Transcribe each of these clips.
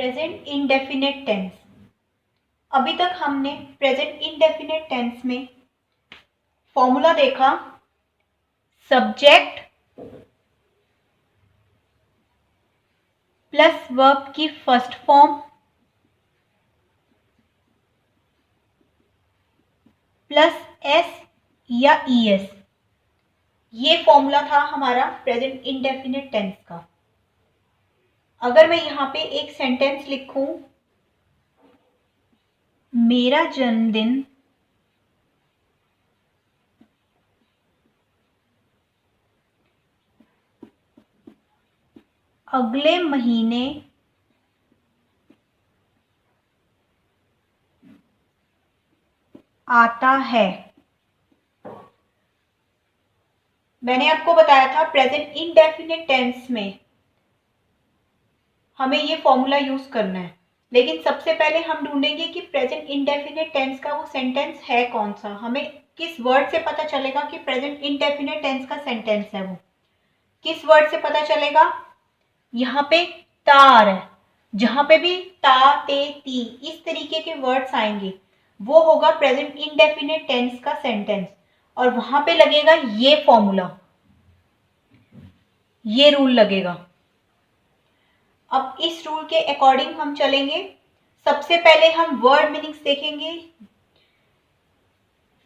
Present indefinite tense. अभी तक हमने प्रेजेंट इंडेफिनिट टेंस में फॉर्मूला देखा, सब्जेक्ट प्लस वर्ब की फर्स्ट फॉर्म प्लस एस या ईएस, ये फॉर्मूला था हमारा प्रेजेंट इंडेफिनिट टेंस का। अगर मैं यहाँ पे एक सेंटेंस लिखूं, मेरा जन्मदिन अगले महीने आता है। मैंने आपको बताया था प्रेजेंट इंडेफिनिट टेंस में हमें ये फॉर्मूला यूज करना है, लेकिन सबसे पहले हम ढूंढेंगे कि प्रेजेंट इंडेफिनिट टेंस का वो सेंटेंस है कौन सा। हमें किस वर्ड से पता चलेगा कि प्रेजेंट इंडेफिनिट टेंस का सेंटेंस है, वो किस वर्ड से पता चलेगा। यहाँ पे तार है, जहां पे भी ता ते ती इस तरीके के वर्ड्स आएंगे वो होगा प्रेजेंट इंडेफिनिट टेंस का सेंटेंस, और वहां पे लगेगा ये फॉर्मूला, ये रूल लगेगा। अब इस रूल के अकॉर्डिंग हम चलेंगे। सबसे पहले हम वर्ड मीनिंग्स देखेंगे।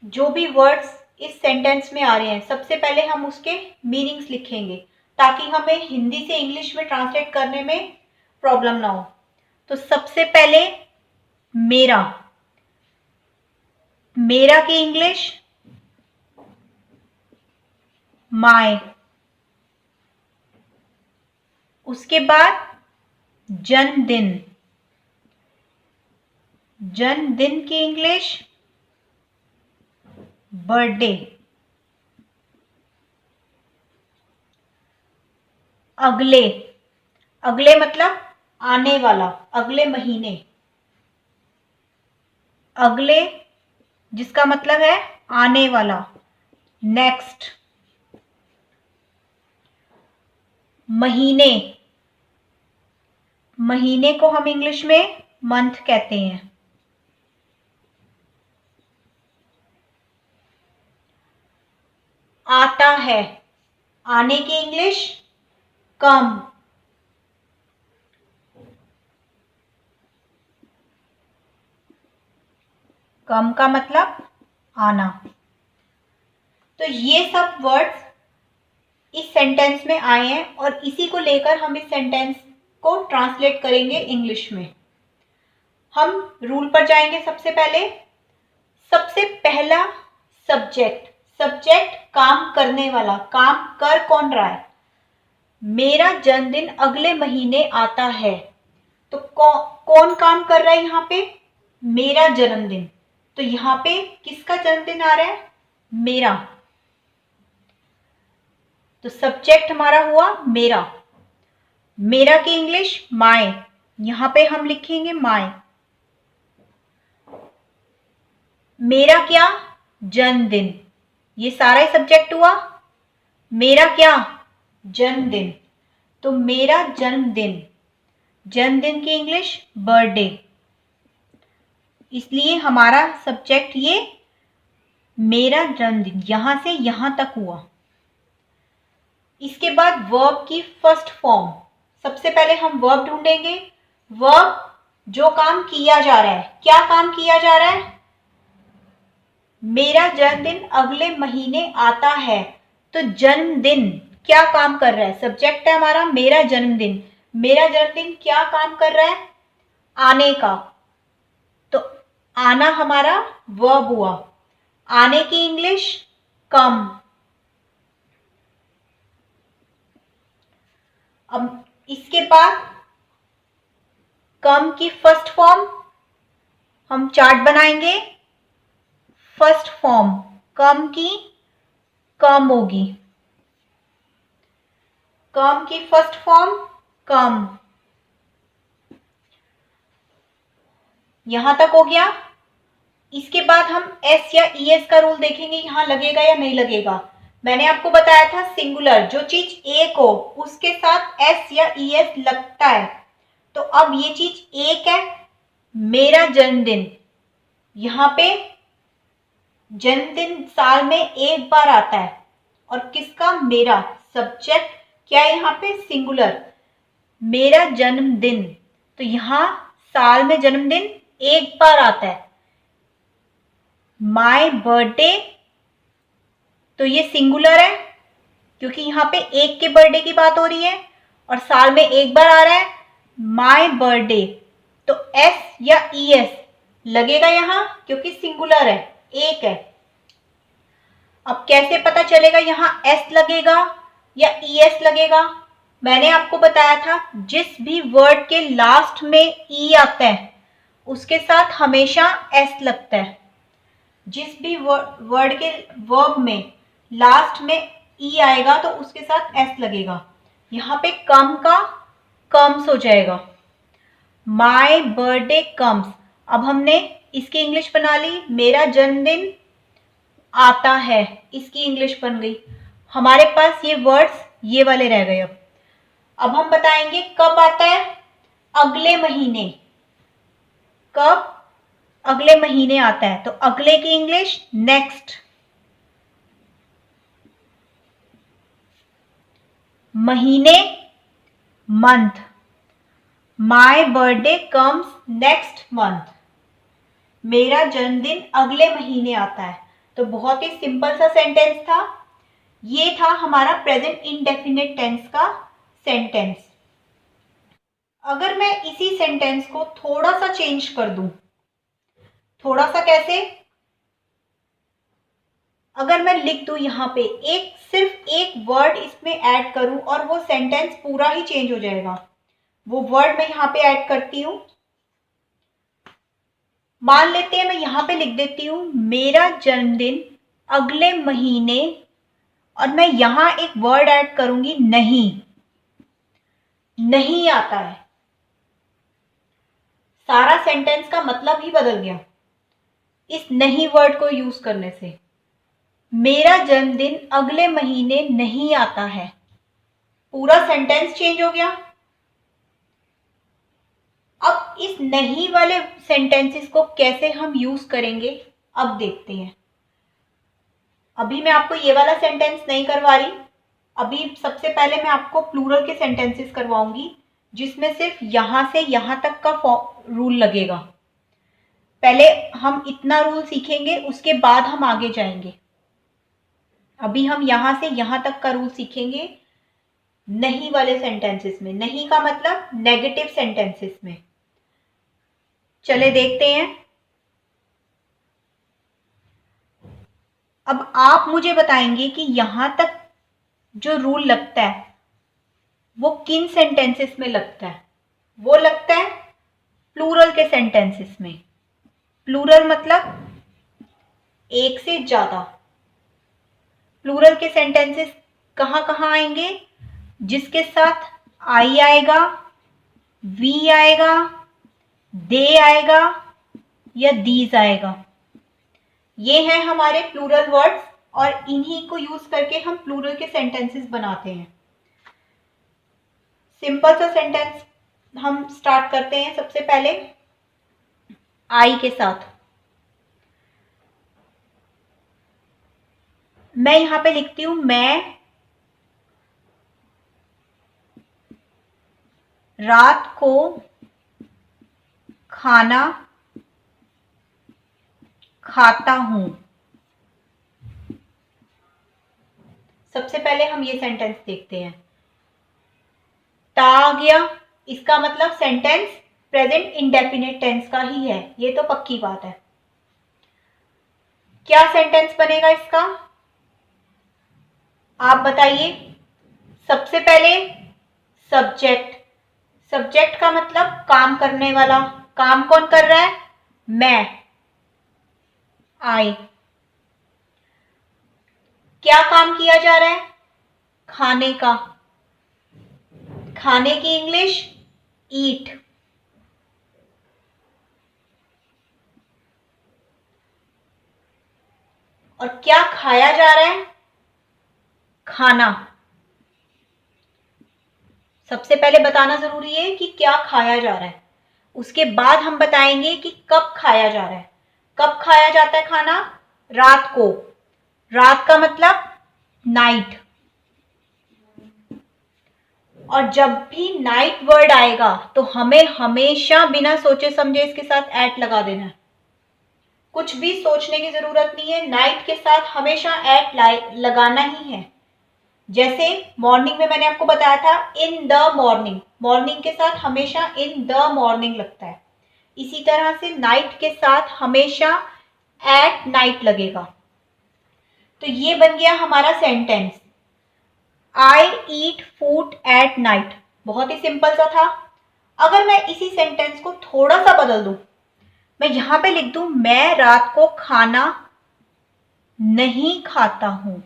जो भी वर्ड्स इस सेंटेंस में आ रहे हैं सबसे पहले हम उसके मीनिंग्स लिखेंगे, ताकि हमें हिंदी से इंग्लिश में ट्रांसलेट करने में प्रॉब्लम ना हो। तो सबसे पहले मेरा, मेरा की इंग्लिश माय। उसके बाद जन्मदिन, जन्मदिन की इंग्लिश बर्थडे। अगले, अगले मतलब आने वाला, अगले महीने। अगले जिसका मतलब है आने वाला, नेक्स्ट। महीने, महीने को हम इंग्लिश में मंथ कहते हैं। आता है, आने की इंग्लिश कम। कम का मतलब आना। तो ये सब वर्ड्स इस सेंटेंस में आए हैं और इसी को लेकर हम इस सेंटेंस को ट्रांसलेट करेंगे इंग्लिश में। हम रूल पर जाएंगे। सबसे पहले, सबसे पहला सब्जेक्ट, सब्जेक्ट काम करने वाला, काम कर कौन रहा है। मेरा जन्मदिन अगले महीने आता है, तो कौन काम कर रहा है यहाँ पे, मेरा जन्मदिन। तो यहाँ पे किसका जन्मदिन आ रहा है, मेरा। तो सब्जेक्ट हमारा हुआ मेरा। मेरा की इंग्लिश माय, यहां पे हम लिखेंगे माय। मेरा क्या, जन्मदिन, ये सारा ही सब्जेक्ट हुआ। मेरा क्या, जन्मदिन, तो मेरा जन्मदिन, जन्मदिन की इंग्लिश बर्थडे। इसलिए हमारा सब्जेक्ट ये मेरा जन्मदिन यहां से यहां तक हुआ। इसके बाद वर्ब की फर्स्ट फॉर्म। सबसे पहले हम वर्ब ढूंढेंगे। वर्ब जो काम किया जा रहा है, क्या काम किया जा रहा है, मेरा जन्मदिन अगले महीने आता है। तो जन्मदिन क्या काम कर रहा है, सब्जेक्ट है हमारा मेरा जन्मदिन। मेरा जन्मदिन क्या काम कर रहा है, आने का। तो आना हमारा वर्ब हुआ। आने की इंग्लिश कम। अब इसके बाद कम की फर्स्ट फॉर्म हम चार्ट बनाएंगे। फर्स्ट फॉर्म कम की कम होगी, कम की फर्स्ट फॉर्म कम। यहां तक हो गया। इसके बाद हम एस या ईएस का रूल देखेंगे, यहां लगेगा या नहीं लगेगा। मैंने आपको बताया था सिंगुलर, जो चीज एक हो उसके साथ एस या ईएस लगता है। तो अब ये चीज एक है, मेरा जन्मदिन, यहाँ पे जन्मदिन साल में एक बार आता है और किसका, मेरा, सब्जेक्ट क्या है यहाँ पे, सिंगुलर, मेरा जन्मदिन, तो यहाँ साल में जन्मदिन एक बार आता है। माय बर्थडे, तो ये सिंगुलर है क्योंकि यहाँ पे एक के बर्थडे की बात हो रही है और साल में एक बार आ रहा है, माय बर्थडे, तो एस या ई एस लगेगा यहाँ क्योंकि सिंगुलर है, एक है। अब कैसे पता चलेगा यहाँ एस लगेगा या ई एस लगेगा? मैंने आपको बताया था जिस भी वर्ड के लास्ट में ई आता है उसके साथ हमेशा एस लगता है। जिस भी वर्ड के वर्ब में लास्ट में ई आएगा तो उसके साथ एस लगेगा। यहाँ पे कम का कम्स हो जाएगा, माय बर्थडे कम्स। अब हमने इसकी इंग्लिश बना ली, मेरा जन्मदिन आता है, इसकी इंग्लिश बन गई। हमारे पास ये वर्ड्स ये वाले रह गए। अब हम बताएंगे कब आता है, अगले महीने, कब अगले महीने आता है, तो अगले की इंग्लिश नेक्स्ट, महीने month, my birthday comes next month, मेरा जन्मदिन अगले महीने आता है। तो बहुत ही सिंपल सा सेंटेंस था। ये था हमारा प्रेजेंट इंडेफिनिट टेंस का सेंटेंस। अगर मैं इसी सेंटेंस को थोड़ा सा चेंज कर दूं, थोड़ा सा कैसे, अगर मैं लिख दूं यहाँ पे सिर्फ एक वर्ड इसमें ऐड करूं और वो सेंटेंस पूरा ही चेंज हो जाएगा। वो वर्ड मैं यहाँ पे ऐड करती हूं, मान लेते हैं मैं यहाँ पे लिख देती हूं मेरा जन्मदिन अगले महीने, और मैं यहाँ एक वर्ड ऐड करूंगी नहीं, नहीं आता है। सारा सेंटेंस का मतलब ही बदल गया इस नहीं वर्ड को यूज करने से। मेरा जन्मदिन अगले महीने नहीं आता है, पूरा सेंटेंस चेंज हो गया। अब इस नहीं वाले सेंटेंसेस को कैसे हम यूज करेंगे अब देखते हैं। अभी मैं आपको ये वाला सेंटेंस नहीं करवा रही, अभी सबसे पहले मैं आपको प्लूरल के सेंटेंसेस करवाऊंगी जिसमें सिर्फ यहां से यहां तक का रूल लगेगा। पहले हम इतना रूल सीखेंगे उसके बाद हम आगे जाएंगे। अभी हम यहां से यहां तक का रूल सीखेंगे नहीं वाले सेंटेंसेस में, नहीं का मतलब नेगेटिव सेंटेंसेस में। चले देखते हैं। अब आप मुझे बताएंगे कि यहां तक जो रूल लगता है वो किन सेंटेंसेस में लगता है। वो लगता है प्लूरल के सेंटेंसेस में। प्लूरल मतलब एक से ज्यादा। प्लूरल के सेंटेंसेस कहां कहां आएंगे, जिसके साथ आई आएगा, वी आएगा, दे आएगा या दीज आएगा। ये हैं हमारे प्लूरल वर्ड्स और इन्हीं को यूज करके हम प्लूरल के सेंटेंसेस बनाते हैं। सिंपल सा सेंटेंस हम स्टार्ट करते हैं सबसे पहले आई के साथ। मैं यहां पे लिखती हूं मैं रात को खाना खाता हूं। सबसे पहले हम ये सेंटेंस देखते हैं। ता आ गया, इसका मतलब सेंटेंस प्रेजेंट इंडेफिनिट टेंस का ही है, ये तो पक्की बात है। क्या सेंटेंस बनेगा इसका, आप बताइए। सबसे पहले सब्जेक्ट, सब्जेक्ट का मतलब काम करने वाला। काम कौन कर रहा है, मैं, आई। क्या काम किया जा रहा है, खाने का। खाने की इंग्लिश ईट। और क्या खाया जा रहा है, खाना। सबसे पहले बताना जरूरी है कि क्या खाया जा रहा है, उसके बाद हम बताएंगे कि कब खाया जा रहा है। कब खाया जाता है खाना? रात को। रात का मतलब नाइट। और जब भी नाइट वर्ड आएगा तो हमें हमेशा बिना सोचे समझे इसके साथ एट लगा देना है। कुछ भी सोचने की जरूरत नहीं है, नाइट के साथ हमेशा एट लगाना ही है। जैसे मॉर्निंग में मैंने आपको बताया था इन द मॉर्निंग, मॉर्निंग के साथ हमेशा इन द मॉर्निंग लगता है। इसी तरह से नाइट के साथ हमेशा एट नाइट लगेगा। तो ये बन गया हमारा sentence, I eat food at night. बहुत ही सिंपल सा था। अगर मैं इसी सेंटेंस को थोड़ा सा बदल दूं, मैं यहां पे लिख दूं मैं रात को खाना नहीं खाता हूं।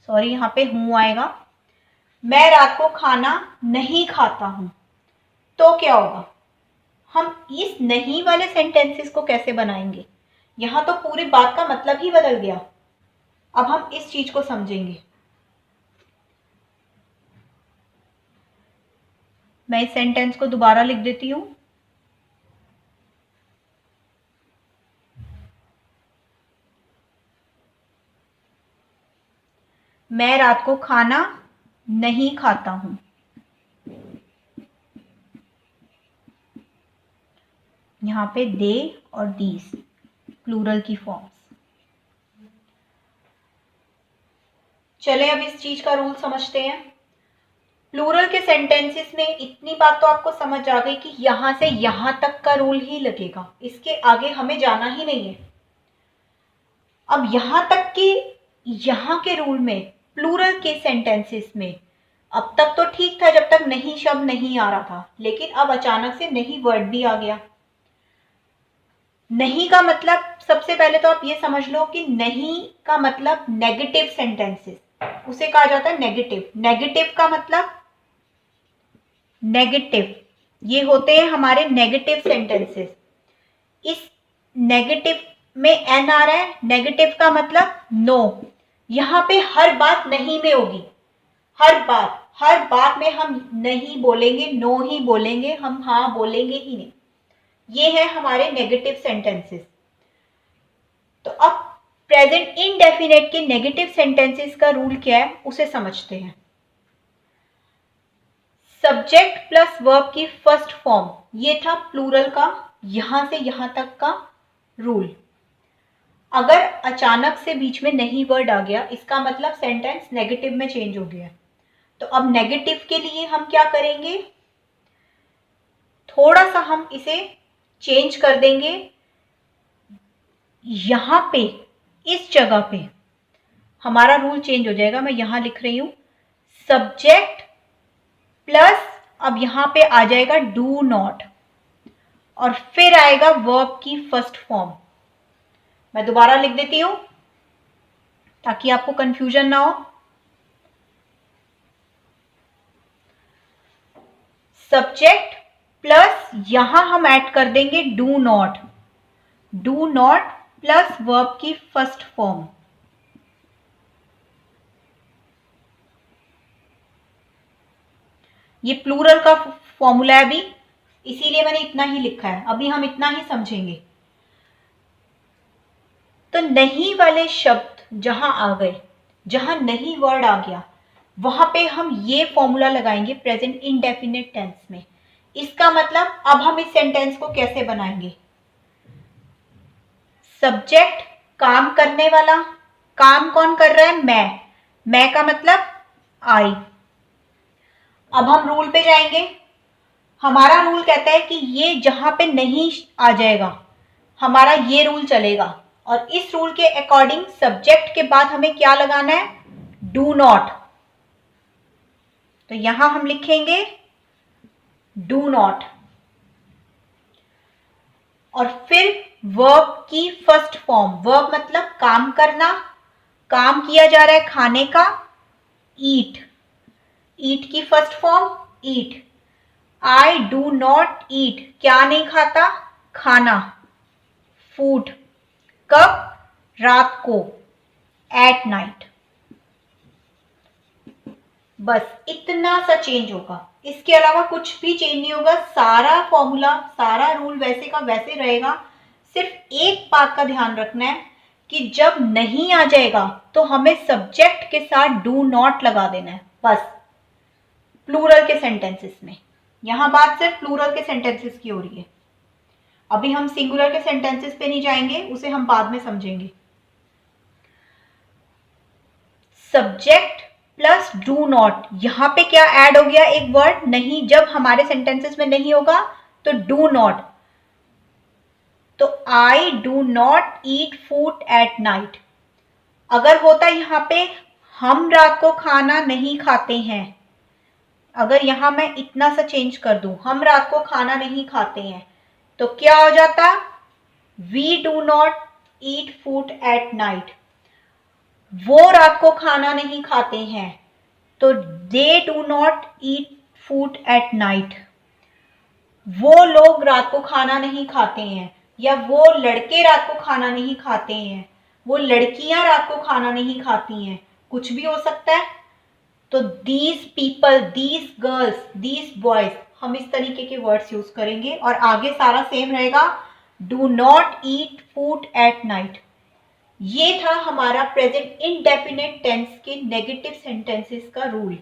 सॉरी, यहां पे हूं आएगा। मैं रात को खाना नहीं खाता हूं, तो क्या होगा? हम इस नहीं वाले सेंटेंसेस को कैसे बनाएंगे? यहां तो पूरी बात का मतलब ही बदल गया। अब हम इस चीज को समझेंगे। मैं इस सेंटेंस को दोबारा लिख देती हूं। मैं रात को खाना नहीं खाता हूं। यहां पे दे और दीज प्लूरल की फॉर्म्स। चले अब इस चीज का रूल समझते हैं। प्लूरल के सेंटेंसेस में इतनी बात तो आपको समझ आ गई कि यहां से यहां तक का रूल ही लगेगा, इसके आगे हमें जाना ही नहीं है। अब यहां तक कि यहां के रूल में प्लूरल के सेंटेंसेस में अब तक तो ठीक था जब तक नहीं शब्द नहीं आ रहा था, लेकिन अब अचानक से नहीं वर्ड भी आ गया। नहीं का मतलब सबसे पहले तो आप ये समझ लो कि नहीं का मतलब नेगेटिव सेंटेंसेस, उसे कहा जाता है नेगेटिव। नेगेटिव का मतलब नेगेटिव, ये होते हैं हमारे नेगेटिव सेंटेंसेस। इस नेगेटिव में एन आ रहा है, नेगेटिव का मतलब नो। यहां पे हर बात नहीं में होगी। हर बात में हम नहीं बोलेंगे, नो ही बोलेंगे, हम हाँ बोलेंगे ही नहीं। ये है हमारे नेगेटिव सेंटेंसेस। तो अब प्रेजेंट इनडेफिनेट के नेगेटिव सेंटेंसेस का रूल क्या है उसे समझते हैं। सब्जेक्ट प्लस वर्ब की फर्स्ट फॉर्म, ये था प्लूरल का यहां से यहां तक का रूल। अगर अचानक से बीच में नहीं वर्ड आ गया, इसका मतलब सेंटेंस नेगेटिव में चेंज हो गया। तो अब नेगेटिव के लिए हम क्या करेंगे? थोड़ा सा हम इसे चेंज कर देंगे। यहां पे इस जगह पे हमारा रूल चेंज हो जाएगा। मैं यहां लिख रही हूं सब्जेक्ट प्लस, अब यहां पे आ जाएगा डू नॉट, और फिर आएगा वर्ब की फर्स्ट फॉर्म। मैं दोबारा लिख देती हूं ताकि आपको कंफ्यूजन ना हो। सब्जेक्ट प्लस यहां हम ऐड कर देंगे do not, do not plus verb की फर्स्ट फॉर्म। ये प्लूरल का फॉर्मूला है अभी, इसीलिए मैंने इतना ही लिखा है। अभी हम इतना ही समझेंगे। तो नहीं वाले शब्द जहां आ गए, जहां नहीं वर्ड आ गया, वहां पे हम ये फॉर्मूला लगाएंगे प्रेजेंट इंडेफिनिट टेंस में। इसका मतलब अब हम इस सेंटेंस को कैसे बनाएंगे? सब्जेक्ट काम करने वाला, काम कौन कर रहा है? मैं का मतलब आई। अब हम रूल पे जाएंगे। हमारा रूल कहता है कि ये जहां पे नहीं आ जाएगा, हमारा ये रूल चलेगा। और इस रूल के अकॉर्डिंग सब्जेक्ट के बाद हमें क्या लगाना है? Do not. तो यहां हम लिखेंगे डू नॉट, और फिर वर्ब की फर्स्ट फॉर्म। वर्ब मतलब काम करना, काम किया जा रहा है खाने का, ईट। ईट की first form eat. I do not ईट, क्या नहीं खाता? खाना, फूड। कब? रात को, एट नाइट। बस इतना सा चेंज होगा, इसके अलावा कुछ भी चेंज नहीं होगा। सारा फॉर्मूला, सारा रूल वैसे का वैसे रहेगा। सिर्फ एक बात का ध्यान रखना है कि जब नहीं आ जाएगा तो हमें सब्जेक्ट के साथ डू नॉट लगा देना है, बस प्लूरल के सेंटेंसेस में। यहां बात सिर्फ प्लूरल के सेंटेंसेस की हो रही है। अभी हम सिंगुलर के सेंटेंसेस पे नहीं जाएंगे, उसे हम बाद में समझेंगे। सब्जेक्ट प्लस डू नॉट, यहां पे क्या ऐड हो गया, एक वर्ड नहीं। जब हमारे सेंटेंसेस में नहीं होगा तो डू नॉट, तो I do not eat food at night. अगर होता यहां पे हम रात को खाना नहीं खाते हैं, अगर यहां मैं इतना सा चेंज कर दूं, हम रात को खाना नहीं खाते हैं, तो क्या हो जाता, we do not eat food at night. वो रात को खाना नहीं खाते हैं, तो they do not eat food at night. वो लोग रात को खाना नहीं खाते हैं, या वो लड़के रात को खाना नहीं खाते हैं, वो लड़कियां रात को खाना नहीं खाती हैं, कुछ भी हो सकता है। तो these people, these girls, these boys, हम इस तरीके के वर्ड्स यूज करेंगे। और आगे सारा सेम रहेगा, do not eat food at night. ये था हमारा प्रेजेंट इंडेफिनिट टेंस के नेगेटिव सेंटेंसेस का रूल।